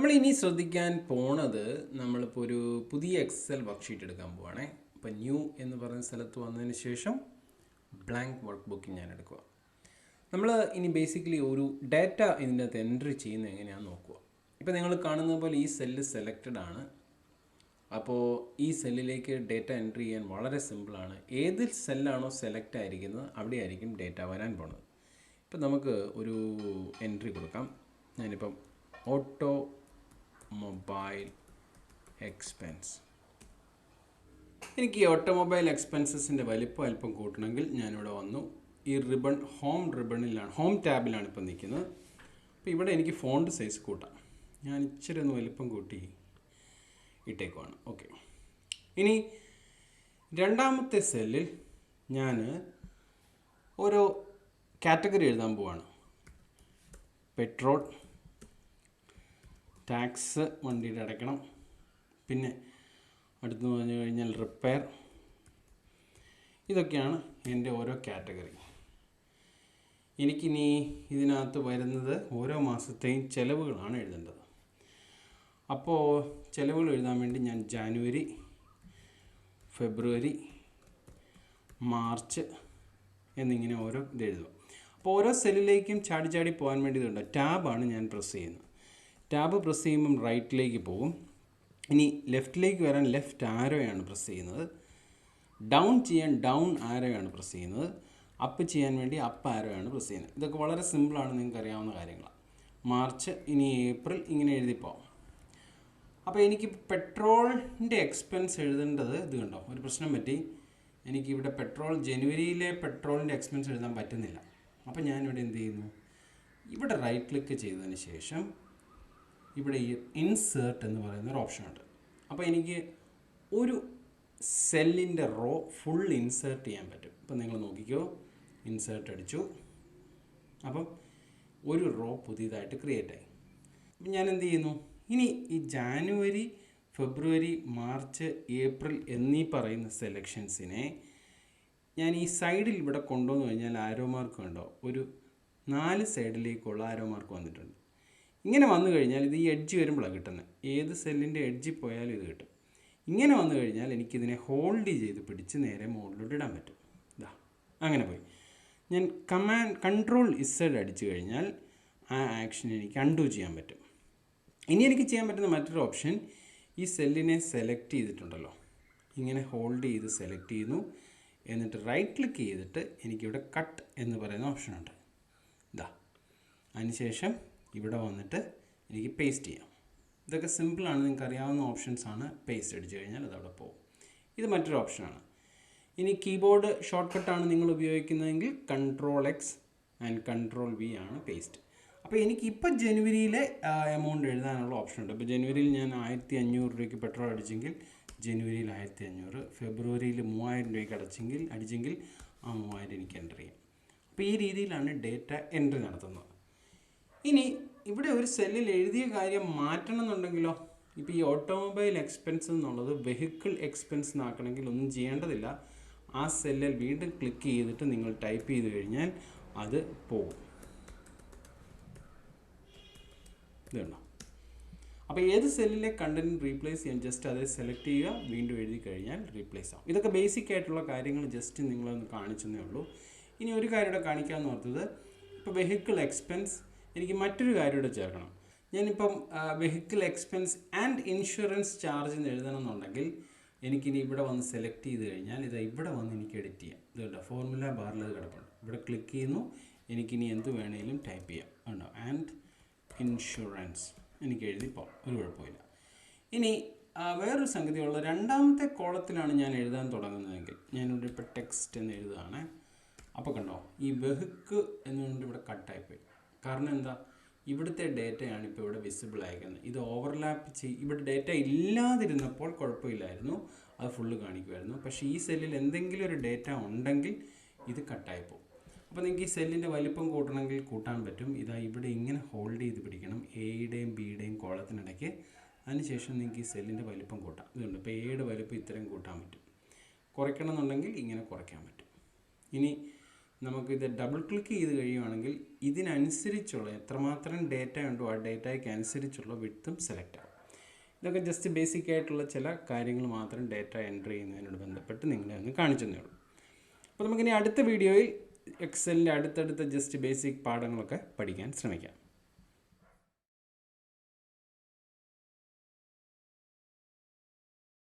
നമ്മൾ ഇനി ശ്രദ്ധിക്കാൻ പോണത് നമ്മളിപ്പോൾ ഒരു പുതിയ എക്സൽ വർക്ക്ഷീറ്റ് എടുക്കാൻ പോവുകയാണേ. അപ്പോൾ ന്യൂ എന്ന് പറയുന്ന സ്ഥലത്ത് വന്നതിന് ശേഷം ബ്ലാങ്ക് വർക്ക് ബുക്ക് ഞാൻ എടുക്കുക. നമ്മൾ ഇനി ബേസിക്കലി ഒരു ഡാറ്റ ഇതിൻ്റെ അകത്ത് എൻട്രി ചെയ്യുന്നത് എങ്ങനെയാണെന്ന് നോക്കുക. ഇപ്പോൾ നിങ്ങൾ കാണുന്നത് പോലെ ഈ സെല്ല് സെലക്റ്റഡ് ആണ്. അപ്പോൾ ഈ സെല്ലിലേക്ക് ഡേറ്റ എൻട്രി ചെയ്യാൻ വളരെ സിമ്പിളാണ്. ഏത് സെല്ലാണോ സെലക്ട് ആയിരിക്കുന്നത് അവിടെ ആയിരിക്കും ഡേറ്റ വരാൻ പോണത്. ഇപ്പം നമുക്ക് ഒരു എൻട്രി കൊടുക്കാം. ഞാനിപ്പം ഓട്ടോമൊബൈൽ എക്സ്പെൻസ്. എനിക്ക് ഈ ഓട്ടോമൊബൈൽ എക്സ്പെൻസസിൻ്റെ വലിപ്പം അല്പം കൂട്ടണമെങ്കിൽ ഞാനിവിടെ വന്നു. ഈ റിബൺ ഹോം റിബണിലാണ്, ഹോം ടാബിലാണ് ഇപ്പം നിൽക്കുന്നത്. അപ്പോൾ ഇവിടെ എനിക്ക് ഫോണ്ട് സൈസ് കൂട്ടാം. ഞാൻ ഇച്ചിരി ഒന്ന് വലിപ്പം കൂട്ടി ഇട്ടേക്കുവാണ്. ഓക്കെ, ഇനി രണ്ടാമത്തെ സെല്ലിൽ ഞാൻ ഓരോ കാറ്റഗറി എഴുതാൻ പോവാണ്. പെട്രോൾ, ടാക്സ് വണ്ടിയുടെ അടയ്ക്കണം, പിന്നെ അടുത്ത് പറഞ്ഞു കഴിഞ്ഞാൽ റിപ്പയർ. ഇതൊക്കെയാണ് എൻ്റെ ഓരോ കാറ്റഗറി. എനിക്കിനി ഇതിനകത്ത് വരുന്നത് ഓരോ മാസത്തെയും ചിലവുകളാണ് എഴുതേണ്ടത്. അപ്പോൾ ചിലവുകൾ എഴുതാൻ വേണ്ടി ഞാൻ ജാനുവരി, ഫെബ്രുവരി, മാർച്ച് എന്നിങ്ങനെ ഓരോ ഇത് എഴുതുക. അപ്പോൾ ഓരോ സെല്ലിലേക്കും ചാടി ചാടി പോകാൻ വേണ്ടി ഇതുണ്ട്. ടാബാണ് ഞാൻ പ്രസ് ചെയ്യുന്നത്. ടാബ് പ്രസ് ചെയ്യുമ്പം റൈറ്റിലേക്ക് പോകും. ഇനി ലെഫ്റ്റിലേക്ക് വരാൻ ലെഫ്റ്റ് ആരോയാണ് പ്രസ് ചെയ്യുന്നത്. ഡൗൺ ചെയ്യാൻ ഡൗൺ ആരോയാണ് പ്രസ് ചെയ്യുന്നത്. അപ്പ് ചെയ്യാൻ വേണ്ടി അപ്പ് ആരോയാണ് പ്രസ് ചെയ്യുന്നത്. ഇതൊക്കെ വളരെ സിമ്പിളാണ്, നിങ്ങൾക്ക് അറിയാവുന്ന കാര്യങ്ങളാണ്. മാർച്ച്, ഇനി ഏപ്രിൽ, ഇങ്ങനെ എഴുതിപ്പോവും. അപ്പോൾ എനിക്ക് പെട്രോളിൻ്റെ എക്സ്പെൻസ് എഴുതേണ്ടത് ഇത് കണ്ടോ, ഒരു പ്രശ്നം പറ്റി. എനിക്കിവിടെ പെട്രോൾ ജനുവരിയിലെ പെട്രോളിൻ്റെ എക്സ്പെൻസ് എഴുതാൻ പറ്റുന്നില്ല. അപ്പോൾ ഞാനിവിടെ എന്ത് ചെയ്യുന്നു, ഇവിടെ റൈറ്റ് ക്ലിക്ക് ചെയ്തതിന് ശേഷം ഇവിടെ ഈ ഇൻസേർട്ട് എന്ന് പറയുന്ന ഒരു ഓപ്ഷൻ ഉണ്ട്. അപ്പോൾ എനിക്ക് ഒരു സെല്ലിൻ്റെ റോ ഫുൾ ഇൻസേർട്ട് ചെയ്യാൻ പറ്റും. ഇപ്പം നിങ്ങൾ നോക്കിക്കോ, ഇൻസേർട്ട് അടിച്ചു. അപ്പം ഒരു റോ പുതിയതായിട്ട് ക്രിയേറ്റ് ആയി. അപ്പം ഞാൻ എന്ത് ചെയ്യുന്നു, ഇനി ഈ ജാനുവരി, ഫെബ്രുവരി, മാർച്ച്, ഏപ്രിൽ എന്നീ പറയുന്ന സെലക്ഷൻസിനെ ഞാൻ ഈ സൈഡിൽ ഇവിടെ കൊണ്ടുവന്നു കഴിഞ്ഞാൽ ആരോ മാർക്ക് കണ്ടോ, ഒരു 4 സൈഡിലേക്കുള്ള ആരോ മാർക്ക് വന്നിട്ടുണ്ട്. ഇങ്ങനെ വന്നു കഴിഞ്ഞാൽ ഇത് ഈ എഡ്ജ് വരുമ്പോഴാണ് കിട്ടുന്നത്. ഏത് സെല്ലിൻ്റെ എഡ്ജിൽ പോയാലും ഇത് കിട്ടും. ഇങ്ങനെ വന്നു കഴിഞ്ഞാൽ എനിക്കിതിനെ ഹോൾഡ് ചെയ്ത് പിടിച്ച് നേരെ മുകളിലോട്ട് ഇടാൻ പറ്റും. ഇതാ അങ്ങനെ പോയി. ഞാൻ കൺട്രോൾ ഇസഡ് അടിച്ചു കഴിഞ്ഞാൽ ആ ആക്ഷൻ എനിക്ക് അൺഡു ചെയ്യാൻ പറ്റും. ഇനി എനിക്ക് ചെയ്യാൻ പറ്റുന്ന മറ്റൊരു ഓപ്ഷൻ, ഈ സെല്ലിനെ സെലക്ട് ചെയ്തിട്ടുണ്ടല്ലോ, ഇങ്ങനെ ഹോൾഡ് ചെയ്ത് സെലക്ട് ചെയ്യുന്നു. എന്നിട്ട് റൈറ്റ് ക്ലിക്ക് ചെയ്തിട്ട് എനിക്കിവിടെ കട്ട് എന്ന് പറയുന്ന ഓപ്ഷനുണ്ട്. ഇതാ, അതിനുശേഷം ഇവിടെ വന്നിട്ട് എനിക്ക് പേസ്റ്റ് ചെയ്യാം. ഇതൊക്കെ സിമ്പിളാണ്, നിങ്ങൾക്ക് അറിയാവുന്ന ഓപ്ഷൻസാണ്. പേസ്റ്റ് അടിച്ചു കഴിഞ്ഞാൽ അതവിടെ പോകും. ഇത് മറ്റൊരു ഓപ്ഷനാണ്. ഇനി കീബോർഡ് ഷോർട്ട് കട്ടാണ് നിങ്ങൾ ഉപയോഗിക്കുന്നതെങ്കിൽ control X and control V ആണ് പേസ്റ്റ്. അപ്പോൾ എനിക്കിപ്പോൾ ജനുവരിയിലെ എമൗണ്ട് എഴുതാനുള്ള ഓപ്ഷൻ ഉണ്ട്. ഇപ്പോൾ ജനുവരിയിൽ ഞാൻ 1500 രൂപയ്ക്ക് പെട്രോൾ അടിച്ചെങ്കിൽ ജനുവരിയിൽ 1500, ഫെബ്രുവരിയിൽ 3000 രൂപയ്ക്ക് അടിച്ചെങ്കിൽ ആ 3000 എനിക്ക് എൻ്റർ ചെയ്യാം. അപ്പോൾ ഈ രീതിയിലാണ് ഡേറ്റ എൻട്രി നടത്തുന്നത്. ഇനി ഇവിടെ ഒരു സെല്ലിൽ എഴുതിയ കാര്യം മാറ്റണം എന്നുണ്ടെങ്കിലോ, ഇപ്പോൾ ഈ ഓട്ടോമൊബൈൽ എക്സ്പെൻസ് എന്നുള്ളത് വെഹിക്കിൾ എക്സ്പെൻസ് എന്നാക്കണമെങ്കിൽ ഒന്നും ചെയ്യേണ്ടതില്ല. ആ സെല്ലിൽ വീണ്ടും ക്ലിക്ക് ചെയ്തിട്ട് നിങ്ങൾ ടൈപ്പ് ചെയ്ത് കഴിഞ്ഞാൽ അത് പോകും. ഇതുണ്ടോ. അപ്പോൾ ഏത് സെല്ലിലെ കണ്ടന്റ് റീപ്ലേസ് ചെയ്യാൻ ജസ്റ്റ് അത് സെലക്ട് ചെയ്യുക, വീണ്ടും എഴുതി കഴിഞ്ഞാൽ റീപ്ലേസ് ആവും. ഇതൊക്കെ ബേസിക് ആയിട്ടുള്ള കാര്യങ്ങൾ ജസ്റ്റ് നിങ്ങളൊന്ന് കാണിച്ചെന്നേ ഉള്ളൂ. ഇനി ഒരു കാര്യം ഇവിടെ കാണിക്കാമെന്ന് ഓർത്തത്, ഇപ്പോൾ വെഹിക്കിൾ എക്സ്പെൻസ് എനിക്ക് മറ്റൊരു കാര്യം ഇവിടെ ചേർക്കണം. ഞാനിപ്പം vehicle expense and insurance charge എന്ന് എഴുതണമെന്നുണ്ടെങ്കിൽ എനിക്കിനി ഇവിടെ വന്ന് സെലക്ട് ചെയ്ത് കഴിഞ്ഞാൽ ഇത് ഇവിടെ വന്ന് എനിക്ക് എഡിറ്റ് ചെയ്യാം. ഇതുണ്ട്, ഫോർമുല ബാറിൽ അത് കിടപ്പുണ്ട്. ഇവിടെ ക്ലിക്ക് ചെയ്യുന്നു, എനിക്കിനി എന്ത് വേണമെങ്കിലും ടൈപ്പ് ചെയ്യാം. ഉണ്ടോ, ആൻഡ് ഇൻഷുറൻസ് എനിക്ക് എഴുതിപ്പോൾ ഒരു കുഴപ്പമില്ല. ഇനി വേറൊരു സംഗതിയുള്ള രണ്ടാമത്തെ കോളത്തിലാണ് ഞാൻ എഴുതാൻ തുടങ്ങുന്നതെങ്കിൽ ഞാനിവിടെ ഇപ്പോൾ ടെക്സ്റ്റ് എന്ന് എഴുതുകയാണ്. അപ്പോൾ കണ്ടോ, ഈ വെഹിക്കിൾ എന്നുകൊണ്ട് ഇവിടെ കട്ടായിപ്പോയി. കാരണം എന്താ, ഇവിടുത്തെ ഡേറ്റയാണ് ഇപ്പോൾ ഇവിടെ വിസിബിൾ ആയിരിക്കുന്നത്. ഇത് ഓവർലാപ്പ് ഇവിടെ ഡേറ്റ ഇല്ലാതിരുന്നപ്പോൾ കുഴപ്പമില്ലായിരുന്നു, അത് ഫുള്ള് കാണിക്കുമായിരുന്നു. പക്ഷേ ഈ സെല്ലിൽ എന്തെങ്കിലും ഒരു ഡേറ്റ ഉണ്ടെങ്കിൽ ഇത് കട്ടായിപ്പോവും. അപ്പോൾ നിങ്ങൾക്ക് ഈ സെല്ലിൻ്റെ വലിപ്പം കൂട്ടണമെങ്കിൽ കൂട്ടാൻ പറ്റും. ഇതാ ഇവിടെ ഇങ്ങനെ ഹോൾഡ് ചെയ്ത് പിടിക്കണം, എയുടെയും ബിയുടെയും കോളത്തിനിടയ്ക്ക്. അതിനുശേഷം നിങ്ങൾക്ക് ഈ സെല്ലിൻ്റെ വലിപ്പം കൂട്ടാം. ഇതുണ്ട്, ഇപ്പോൾ എയുടെ വലിപ്പം ഇത്രയും കൂട്ടാൻ പറ്റും. കുറയ്ക്കണം എന്നുണ്ടെങ്കിൽ ഇങ്ങനെ കുറയ്ക്കാൻ പറ്റും. ഇനി നമുക്കിത് ഡബിൾ ക്ലിക്ക് ചെയ്ത് കഴിയുവാണെങ്കിൽ ഇതിനനുസരിച്ചുള്ള എത്രമാത്രം ഡേറ്റ ഉണ്ടോ ആ ഡേറ്റയ്ക്ക് അനുസരിച്ചുള്ള വിഡ്ത്തും സെലക്ട് ആവും. ഇതൊക്കെ ജസ്റ്റ് ബേസിക് ആയിട്ടുള്ള ചില കാര്യങ്ങൾ മാത്രം ഡേറ്റ എൻട്രി ചെയ്യുന്നതിനോട് ബന്ധപ്പെട്ട് നിങ്ങളെ ഒന്ന് കാണിച്ചു തന്നേ ഉള്ളൂ. അപ്പോൾ നമുക്കിനി അടുത്ത വീഡിയോയിൽ എക്സലിൻ്റെ അടുത്തടുത്ത ജസ്റ്റ് ബേസിക് പാഠങ്ങളൊക്കെ പഠിക്കാൻ ശ്രമിക്കാം.